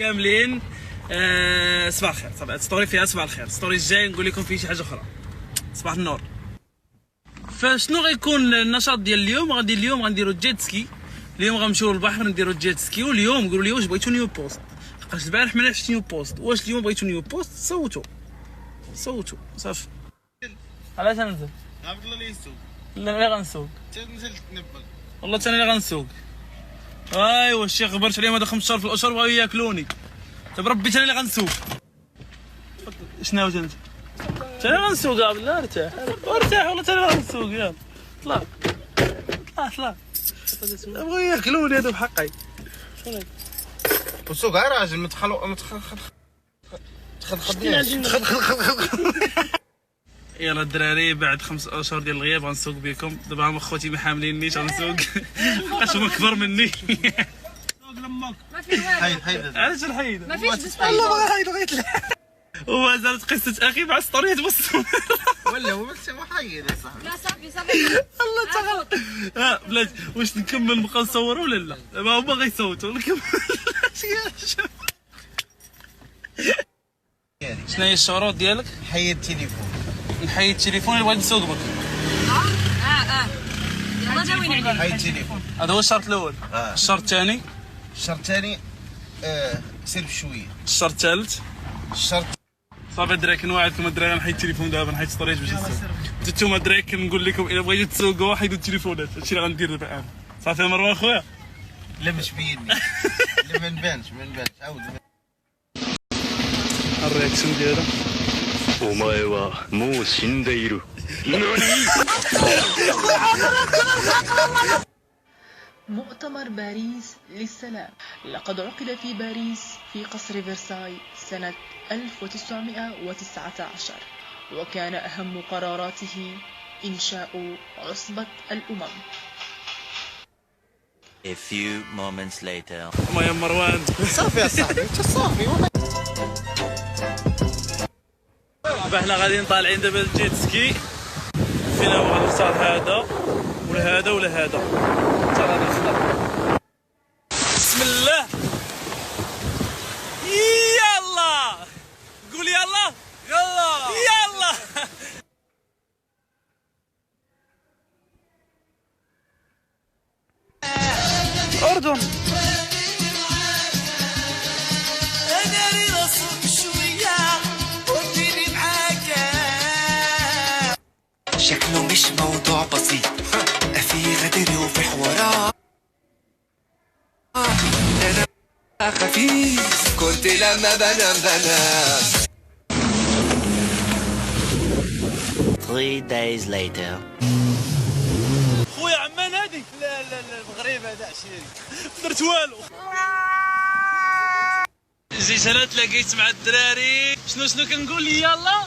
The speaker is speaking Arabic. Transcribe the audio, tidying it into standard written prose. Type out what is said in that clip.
كاملين. صباح الخير. طبعا ستوري فيها صباح الخير، ستوري الجاي نقول لكم فيه شي حاجه اخرى. صباح النور. فشنو غيكون النشاط ديال اليوم؟ اليوم غنديرو جيت سكي. اليوم غنمشيو للبحر نديرو جيت سكي. واليوم قولوا لي واش بغيتو نيو بوست، لقيت البارح ما لعبتش نيو بوست. واش اليوم بغيتو نيو بوست؟ صوتوا صافي. علاش ننزل؟ عبد الله اللي يسوق. لا اللي غنسوق. نزلت تنبل. والله ثاني اللي غنسوق. ايوا الشيخ غبرت عليهم هذا 5 شهور في الاشهر بغاو ياكلوني. طيب ربي ثاني اللي غنسوق. شنو انت؟ ثاني غنسوق يا بالله. ارتاح والله ثاني غنسوق. يلا طلع بغاو ياكلوني هذا بحقي. وسوق يا راجل يلا الدراري بعد 5 اشهر ديال الغياب غنسوق بكم. دابا هم خوتي ما حاملينيش غنسوق بقاش هما اكبر مني. سوق لماك ما في والو. حيد علاش الحيد؟ ما فيش بس والله ما غايد بغيت وما زالت قصه اخي مع ستوريات بصوا. ولا هو بس حيد يا صاحبي. لا صافي الله تغلط. بلاتي واش نكمل نبقى نصور ولا لا؟ دابا هما غيصوتوا نكمل. شنو هي الشروط ديالك؟ حيد التليفون. نحيد التليفون اللي بغيت نسوق بك. يلا جاوين عليه. حيد التليفون. هذا هو الشرط الاول. الشرط الثاني. الشرط الثاني سير بشويه. الشرط الثالث. الشرط صافي الدراري كنوعدكم الدراري غنحيد التليفون دابا، نحيد ستوريات باش نسوق. نتوما الدراري كنقول لكم الا بغيتو تسوقوا حيدوا التليفونات. هادشي اللي غندير دابا انا. صافي مروان خويا. لا مش بيني. لا ما نبانش عاود. الرياكسيون ديالها. お前はもう死んでいる。何 مؤتمر باريس للسلام لقد عقد في باريس في قصر فرساي سنة 1919، وكان أهم قراراته إنشاء عصبة الأمم. A few moments later. ما يا مروان. صافي يا صاحبي صافي. احنا غاديين طالعين دابا الجيت سكي. فينا هو غنختار هذا ولا هذا ولا هذا. اختار هذا نختار. بسم الله. يلا قول يلا. يلا أردن. شكله مش موضوع بسيط، في غدر وفي حوارات. أنا خفيف كنت لما بنام 3 days later. خويا عمان هادي. لا المغرب هذا عشيري ما درت والو. جيت انا تلاقيت مع الدراري. شنو كنقول؟ يلا